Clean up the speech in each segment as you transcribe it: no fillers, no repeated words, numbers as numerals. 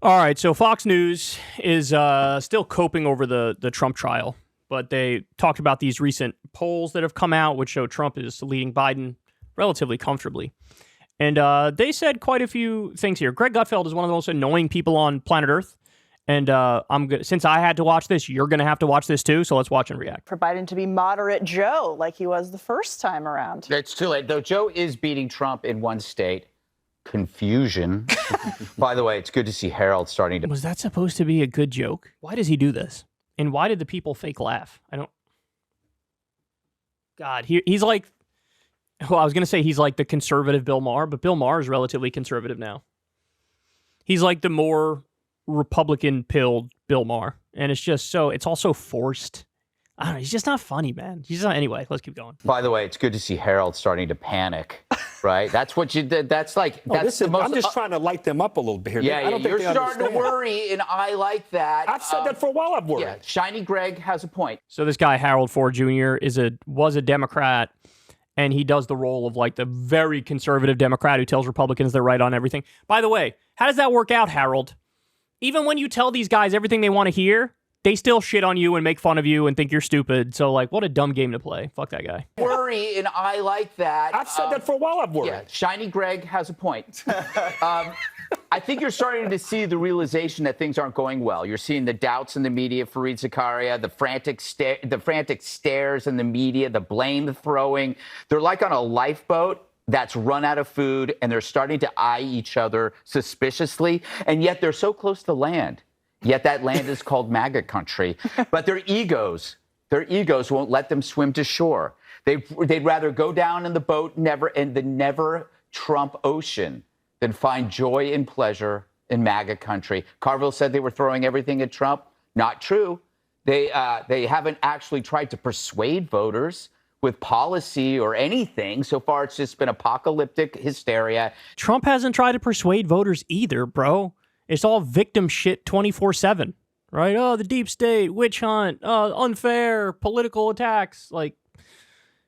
All right, so Fox News is still coping over the Trump trial, but they talked about these recent polls that have come out, which show Trump is leading Biden relatively comfortably. And they said quite a few things here. Greg Gutfeld is one of the most annoying people on planet Earth. And since I had to watch this, you're going to have to watch this too. So let's watch and react. For Biden to be moderate Joe like he was the first time around. It's too late. Though Joe is beating Trump in one state. Confusion. By the way, it's good to see Harold starting to... Was that supposed to be a good joke? Why does he do this? And why did the people fake laugh? God, he's like... Well, I was going to say he's like the conservative Bill Maher, but Bill Maher is relatively conservative now. He's like the more Republican-pilled Bill Maher. And it's just so... It's also forced. I don't know. He's just not funny, man. Anyway, let's keep going. By the way, it's good to see Harold starting to panic, right? That's what you did. That's like, I'm just trying to light them up a little bit here. Yeah, you're starting to worry, and I like that. I've said that for a while. I've worried. Yeah, Shiny Greg has a point. So this guy, Harold Ford Jr., was a Democrat, and he does the role of like the very conservative Democrat who tells Republicans they're right on everything. By the way, how does that work out, Harold? Even when you tell these guys everything they want to hear, they still shit on you and make fun of you and think you're stupid. So, like, what a dumb game to play. Fuck that guy. Worry, and I like that. I've said that for a while. I've worried. Yeah, Shiny Greg has a point. I think you're starting to see the realization that things aren't going well. You're seeing the doubts in the media, Fareed Zakaria, the frantic stares in the media, the blame throwing. They're like on a lifeboat that's run out of food, and they're starting to eye each other suspiciously, and yet they're so close to land. Yet that land is called MAGA country. But their egos won't let them swim to shore. They'd rather go down in the boat in the never Trump ocean than find joy and pleasure in MAGA country. Carville said they were throwing everything at Trump. Not true. They haven't actually tried to persuade voters with policy or anything. So far, it's just been apocalyptic hysteria. Trump hasn't tried to persuade voters either, bro. It's all victim shit 24/7, right? Oh, the deep state, witch hunt, unfair political attacks. Like,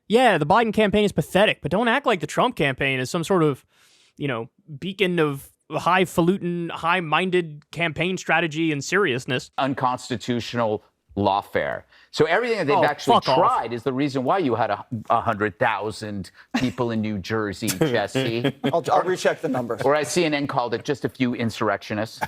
yeah, the Biden campaign is pathetic, but don't act like the Trump campaign is some sort of, beacon of highfalutin, high-minded campaign strategy and seriousness. Unconstitutional lawfare. So everything that they've actually tried is the reason why you had 100,000 people in New Jersey, Jesse. I'll recheck the numbers. Or as CNN called it, just a few insurrectionists.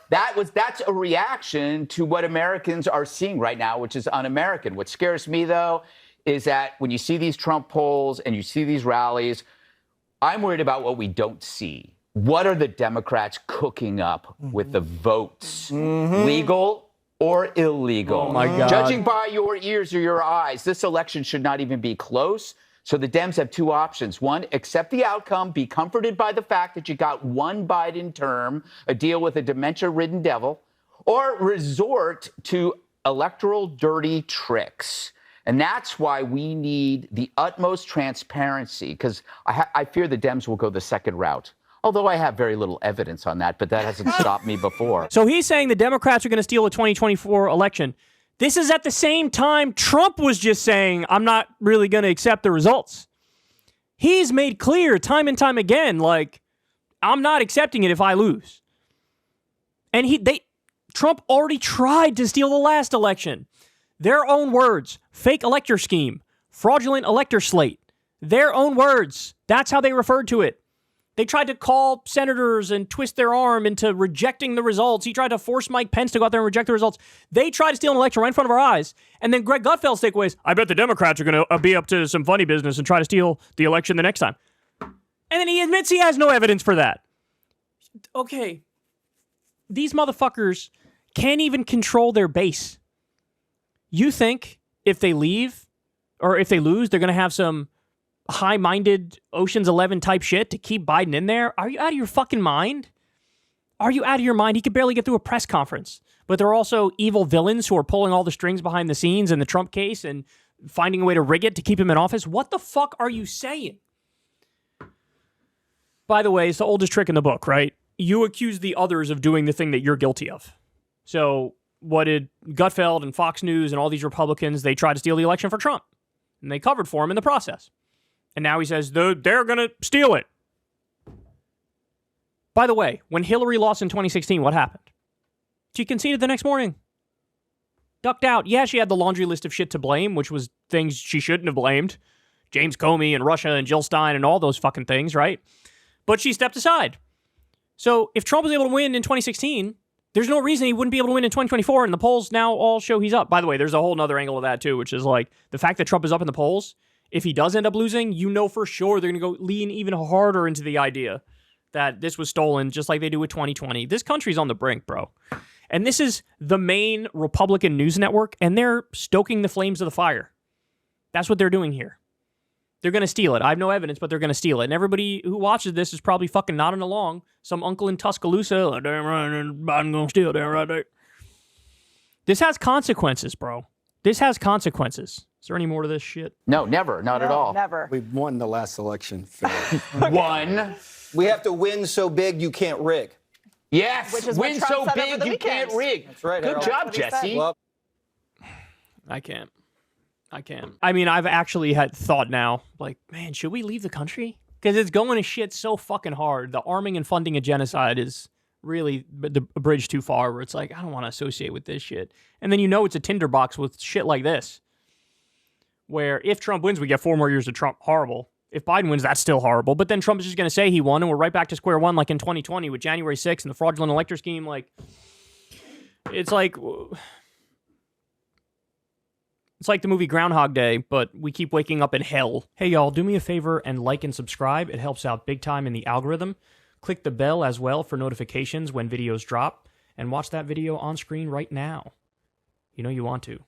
That's a reaction to what Americans are seeing right now, which is un-American. What scares me, though, is that when you see these Trump polls and you see these rallies, I'm worried about what we don't see. What are the Democrats cooking up with the votes? Legal or illegal? Oh, my God. Judging by your ears or your eyes, this election should not even be close. So the Dems have two options. One, accept the outcome, be comforted by the fact that you got one Biden term, a deal with a dementia-ridden devil, or resort to electoral dirty tricks. And that's why we need the utmost transparency, because I fear the Dems will go the second route. Although I have very little evidence on that, but that hasn't stopped me before. So he's saying the Democrats are going to steal the 2024 election. This is at the same time Trump was just saying, I'm not really going to accept the results. He's made clear time and time again, like, I'm not accepting it if I lose. And Trump already tried to steal the last election. Their own words, fake elector scheme, fraudulent elector slate. Their own words. That's how they referred to it. They tried to call senators and twist their arm into rejecting the results. He tried to force Mike Pence to go out there and reject the results. They tried to steal an election right in front of our eyes. And then Greg Gutfeld's takeaway is, I bet the Democrats are going to be up to some funny business and try to steal the election the next time. And then he admits he has no evidence for that. Okay. These motherfuckers can't even control their base. You think if they leave or if they lose, they're going to have some high-minded Ocean's 11 type shit to keep Biden in there? Are you out of your fucking mind? Are you out of your mind? He could barely get through a press conference. But there are also evil villains who are pulling all the strings behind the scenes in the Trump case and finding a way to rig it to keep him in office. What the fuck are you saying? By the way, it's the oldest trick in the book, right? You accuse the others of doing the thing that you're guilty of. So what did Gutfeld and Fox News and all these Republicans, they tried to steal the election for Trump. And they covered for him in the process. And now he says, they're going to steal it. By the way, when Hillary lost in 2016, what happened? She conceded the next morning. Ducked out. Yeah, she had the laundry list of shit to blame, which was things she shouldn't have blamed. James Comey and Russia and Jill Stein and all those fucking things, right? But she stepped aside. So if Trump was able to win in 2016, there's no reason he wouldn't be able to win in 2024, and the polls now all show he's up. By the way, there's a whole other angle of that too, which is like the fact that Trump is up in the polls, if he does end up losing, you know for sure they're going to go lean even harder into the idea that this was stolen, just like they do with 2020. This country's on the brink, bro. And this is the main Republican news network, and they're stoking the flames of the fire. That's what they're doing here. They're going to steal it. I have no evidence, but they're going to steal it. And everybody who watches this is probably fucking nodding along. Some uncle in Tuscaloosa, like, damn right, Biden going to steal, damn right there. This has consequences, bro. This has consequences. Is there any more to this shit? No, never. Not at all. Never. We won the last election. Phil. One. We have to win so big you can't rig. Yes. Which is what win Trump so said over big the you weekend. can't rig. That's right, Good Harold. job, That's what he said. Jesse. Well, I can't. I mean, I've actually had thought now, like, man, should we leave the country? Because it's going to shit so fucking hard. The arming and funding of genocide is really a bridge too far, where it's like, I don't want to associate with this shit. And then you know it's a tinderbox with shit like this, where if Trump wins, we get 4 more years of Trump. Horrible. If Biden wins, that's still horrible. But then Trump is just going to say he won, and we're right back to square one like in 2020 with January 6th and the fraudulent elector scheme. Like, it's like the movie Groundhog Day, but we keep waking up in hell. Hey, y'all, do me a favor and like and subscribe. It helps out big time in the algorithm. Click the bell as well for notifications when videos drop, and watch that video on screen right now. You know you want to.